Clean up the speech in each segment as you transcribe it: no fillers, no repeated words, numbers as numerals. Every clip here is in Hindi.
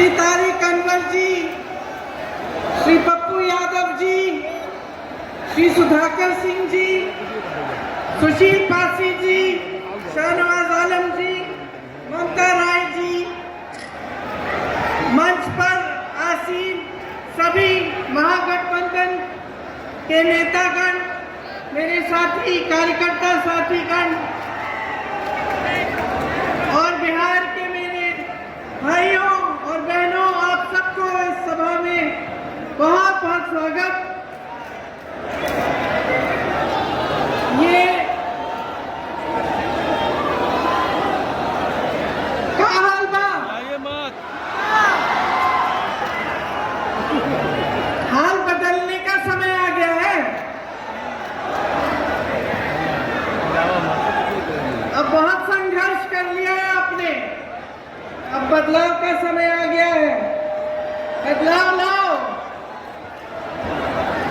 श्री तारिक अनवर जी, श्री पप्पू यादव जी, श्री सुधाकर सिंह जी, सुशील पासी जी, शाहनवाज आलम जी, ममता राय जी, मंच पर आसीन सभी महागठबंधन के नेतागण, मेरे साथी कार्यकर्ता साथीगण और बिहार के मेरे भाइयों और बहनों, आप सबको इस सभा में बहुत बहुत स्वागत। ये क्या हाल बा? हाल बदलने का समय आ गया है। अब बहुत संघर्ष कर लिया है आपने, अब बदलाव का समय आ गया है। बदलाव लाओ।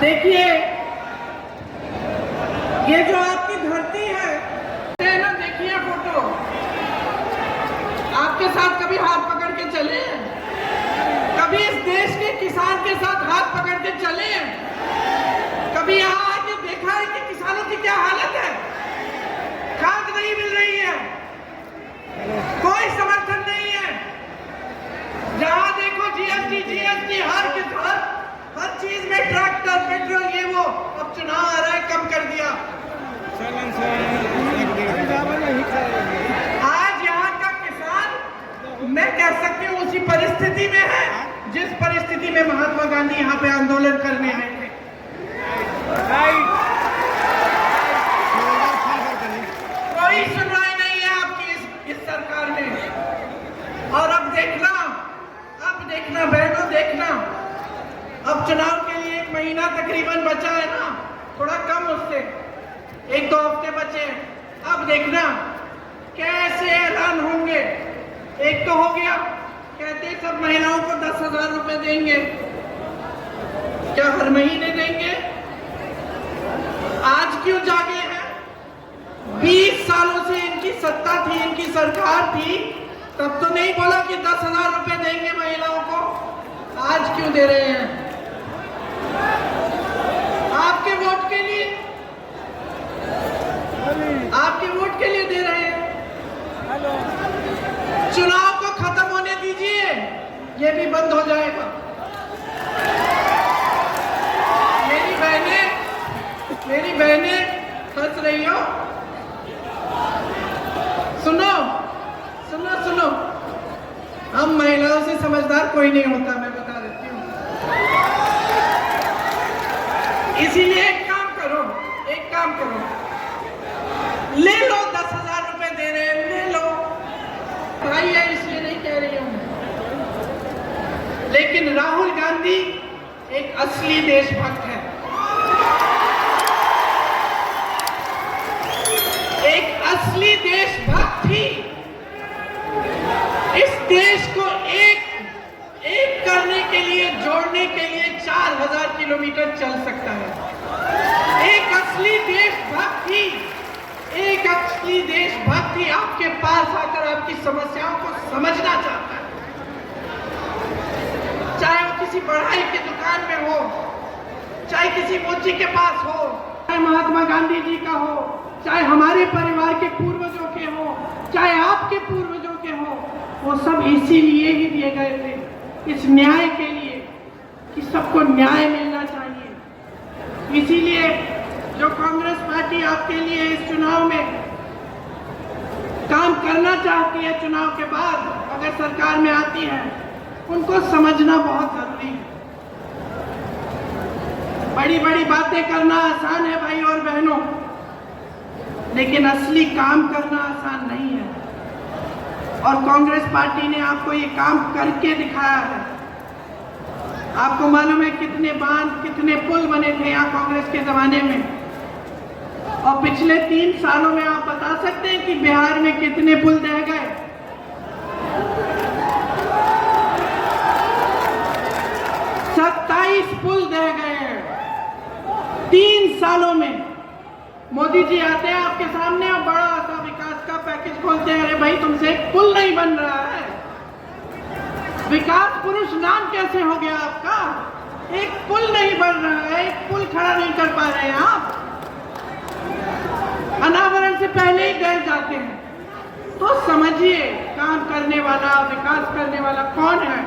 देखिए, ये जो आपकी धरती है ना, देखिए फोटो, आपके साथ कभी हाथ पकड़ के चले हैं? कभी इस देश के किसान के साथ हाथ पकड़ के चले हैं? कभी यहाँ आके देखा है कि किसानों की क्या हालत है? खाद नहीं मिल रही है, कोई समर्थन नहीं है। जहां देखो जीएसटी जीएसटी, हर चीज में ट्रैक्टर पेट्रोल ये वो। अब चुनाव आ रहा है, कम कर दिया। आज यहाँ का किसान, मैं कह सकती हूँ, उसी परिस्थिति में है जिस परिस्थिति में महात्मा गांधी यहाँ पे आंदोलन करने आए थे। कोई सुनवाई नहीं है आपकी इस सरकार में। और अब देखना बहनों, देखना, अब चुनाव के लिए 1 महीना तकरीबन बचा है ना, थोड़ा कम उससे 1-2 हफ्ते बचे हैं। अब देखना कैसे ऐलान होंगे। एक तो हो गया, कहते सब महिलाओं को 10,000 रुपए देंगे। क्या हर महीने देंगे? आज क्यों जागे हैं? 20 सालों से इनकी सत्ता थी, इनकी सरकार थी, तब तो नहीं बोला कि 10,000 रुपए देंगे महिलाओं को। आज क्यों दे रहे हैं? आपके वोट के लिए, आपके वोट के लिए दे रहे हैं। चुनाव को खत्म होने दीजिए, ये भी बंद हो जाएगा। मेरी बहनें हंस रही हो? सुनो, हम महिलाओं से समझदार कोई नहीं होता, मैं बता देती हूँ। इसीलिए एक काम करो, ले लो। 10,000 रुपए दे रहे हैं, ले लो। भाई है इसलिए नहीं कह रही हूं, लेकिन राहुल गांधी एक असली देशभक्त है, एक असली देशभक्त ही इस देश को एक करने के लिए, जोड़ने के लिए 4,000 किलोमीटर चल सकता है। एक असली देशभक्त ही आपके पास आकर आपकी समस्याओं को समझना चाहता है। चाहे वो किसी पढ़ाई की दुकान में हो, चाहे किसी मोची के पास हो, चाहे महात्मा गांधी जी का हो, चाहे हमारे परिवार के पूर्वजों के हो, चाहे आपके पूर्वजों के हो, वो सब इसीलिए ही दिए गए थे, इस न्याय के लिए कि सबको न्याय मिलना चाहिए। इसीलिए जो कांग्रेस पार्टी आपके लिए इस चुनाव में काम करना चाहती है, चुनाव के बाद अगर सरकार में आती है, उनको समझना बहुत जरूरी है। बड़ी बड़ी बातें करना आसान है भाई और बहनों, लेकिन असली काम करना आसान नहीं है। और कांग्रेस पार्टी ने आपको ये काम करके दिखाया है। आपको मालूम है कितने बांध, कितने पुल बने थे यहाँ कांग्रेस के जमाने में, और पिछले 3 सालों में आप बता सकते हैं कि बिहार में कितने पुल ढह गए? 27 पुल ढह गए 3 सालों में। मोदी जी आते हैं आपके सामने और बड़ा सा विकास का पैकेज खोलते हैं, अरे भाई तुमसे एक पुल नहीं बन रहा है। विकास पुरुष नाम कैसे हो गया आपका? एक पुल नहीं बन रहा है, एक पुल खड़ा नहीं कर पा रहे हैं आप। अनावरण से पहले ही गए जाते हैं। तो समझिए काम करने वाला, विकास करने वाला कौन है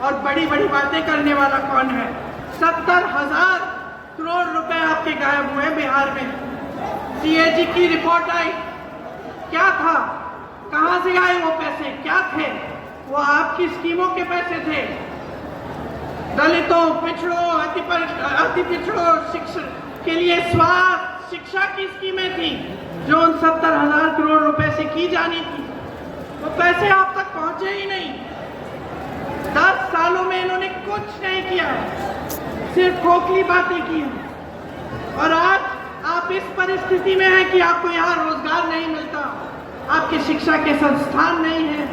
और बड़ी बड़ी बातें करने वाला कौन है। 70,000 करोड़ रुपए आपके गायब हुए बिहार में। सीएजी की रिपोर्ट आई, क्या था, कहां से आए वो पैसे, क्या थे वो? आपकी स्कीमों के पैसे थे। दलितों, पिछड़ों, अति पिछड़ों शिक्षा के लिए स्वास्थ्य शिक्षा की स्कीमें थी जो उन 70,000 करोड़ रुपए से की जानी थी। वो पैसे आप तक पहुंचे ही नहीं। 10 सालों में इन्होंने कुछ नहीं किया, सिर्फ खोखली बातें की हैं। और आज आप इस परिस्थिति में हैं कि आपको यहाँ रोजगार नहीं मिलता, आपकी शिक्षा के संस्थान नहीं है,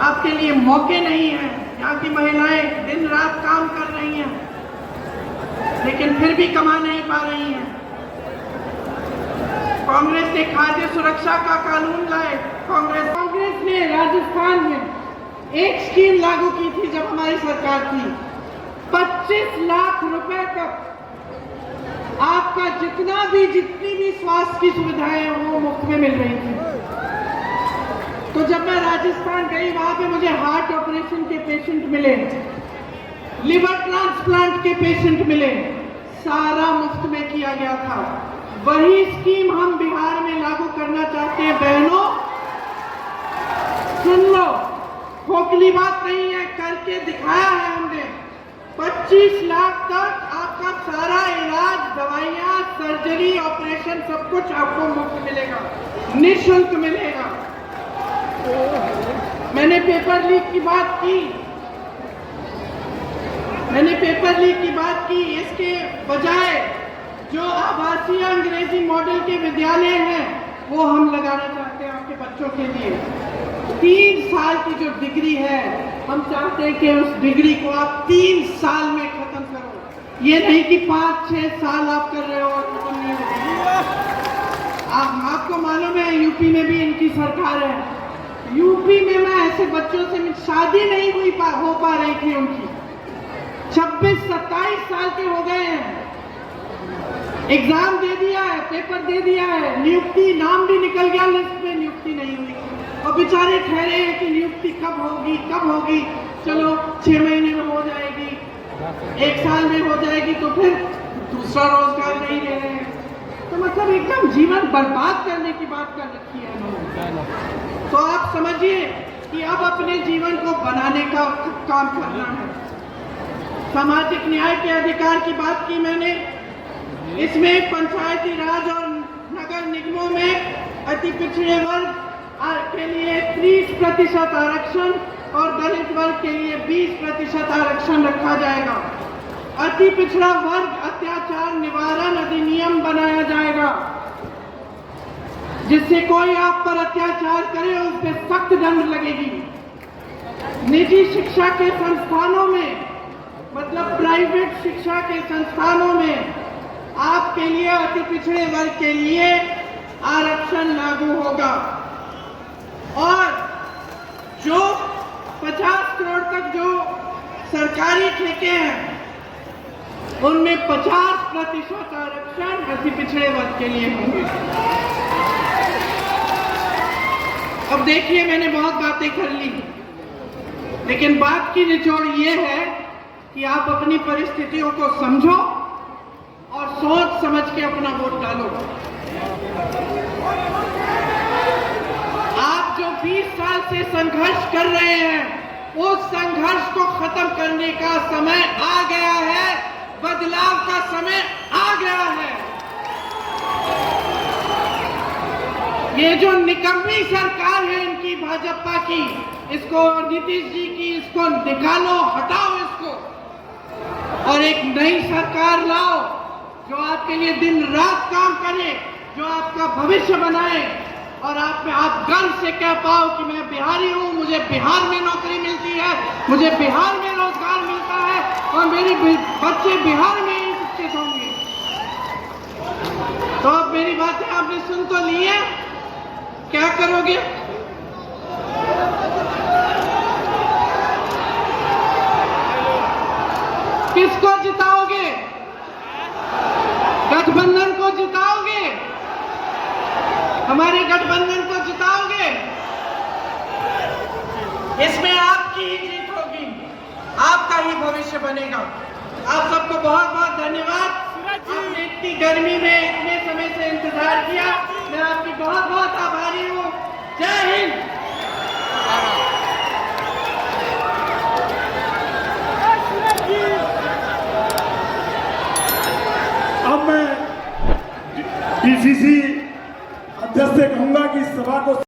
आपके लिए मौके नहीं है। यहाँ की महिलाएं दिन रात काम कर रही हैं लेकिन फिर भी कमा नहीं पा रही हैं। कांग्रेस ने खाद्य सुरक्षा का कानून लाए। कांग्रेस ने राजस्थान में एक स्कीम लागू की थी जब हमारी सरकार थी। 25 लाख रुपए तक आपका जितनी भी स्वास्थ्य की सुविधाएं हैं वो मुफ्त में मिल रही थी। तो जब मैं राजस्थान गई वहां पे मुझे हार्ट ऑपरेशन के पेशेंट मिले, लिवर ट्रांसप्लांट के पेशेंट मिले, सारा मुफ्त में किया गया था। वही स्कीम हम बिहार में लागू करना चाहते हैं। बहनों सुन लो, खोखली बात नहीं है, करके दिखाया है हमने। 25 लाख तक आपका सारा इलाज, दवाइयां, सर्जरी, ऑपरेशन सब कुछ आपको मुफ्त मिलेगा, निःशुल्क मिलेगा। मैंने पेपर लीक की बात की। इसके बजाय जो आवासीय अंग्रेजी मॉडल के विद्यालय हैं वो हम लगाना चाहते हैं आपके बच्चों के लिए। 3 साल की जो डिग्री है हम चाहते हैं कि उस डिग्री को आप 3 साल में खत्म करो। ये नहीं कि 5-6 साल आप कर रहे हो और खत्म नहीं होगी। आपको मालूम है यूपी में भी इनकी सरकार है। यूपी में मैं ऐसे बच्चों से शादी नहीं हो पा रही थी उनकी, 26-27 साल के हो गए हैं। एग्जाम दे दिया है, पेपर दे दिया है, नियुक्ति नाम भी निकल गया लिस्ट में, नियुक्ति नहीं हुई और बेचारे ठहरे हैं कि नियुक्ति कब होगी। चलो 6 महीने में हो जाएगी, 1 साल में हो जाएगी, तो फिर दूसरा रोजगार नहीं दे रहे हैं। तो मतलब एकदम जीवन बर्बाद करने की बात कर रखी है इन्होंने। तो आप समझिए कि अब अपने जीवन को बनाने का काम करना है। सामाजिक न्याय के अधिकार की बात की मैंने। इसमें पंचायती राज और नगर निगमों में अति पिछड़े वर्ग के लिए 30% आरक्षण और दलित वर्ग के लिए 20% आरक्षण रखा जाएगा। अति पिछड़ा वर्ग अत्याचार निवारण अधिनियम बनाया जाएगा, जिससे कोई आप पर अत्याचार करे उस पर सख्त दंड लगेगी। निजी शिक्षा के संस्थानों में, मतलब प्राइवेट शिक्षा के संस्थानों में आपके लिए, अति पिछड़े वर्ग के लिए आरक्षण लागू होगा। और जो 50 करोड़ तक जो सरकारी ठेके हैं उनमें 50% आरक्षण अति पिछड़े वर्ग के लिए होंगे। अब देखिए मैंने बहुत बातें कर ली, लेकिन बात की निचोड़ ये है कि आप अपनी परिस्थितियों को समझो और सोच समझ के अपना वोट डालो। आप जो 20 साल से संघर्ष कर रहे हैं उस संघर्ष को खत्म करने का समय आ गया है, बदलाव का समय आ गया है। ये जो निकम्मी सरकार है इनकी, भाजपा की, इसको, नीतीश जी की, इसको निकालो, हटाओ इसको और एक नई सरकार लाओ जो आपके लिए दिन रात काम करे, जो आपका भविष्य बनाए और आप गर्व से कह पाओ कि मैं बिहारी हूँ, मुझे बिहार में नौकरी मिलती है, मुझे बिहार में रोजगार मिलता है और मेरे बच्चे बिहार में ही शिक्षित होंगे। तो अब मेरी बातें आपने सुन तो ली है, क्या करोगे? किसको जिताओगे? गठबंधन को जिताओगे? हमारे गठबंधन को जिताओगे? इसमें आपकी ही जीत होगी, आपका ही भविष्य बनेगा। आप सबको बहुत बहुत धन्यवाद। आपने इतनी गर्मी में इतने समय से इंतजार किया, मैं आपकी बहुत बहुत आभारी हूँ। जय हिंद। अब मैं डीसीसी अध्यक्ष से कहूंगा कि इस सभा को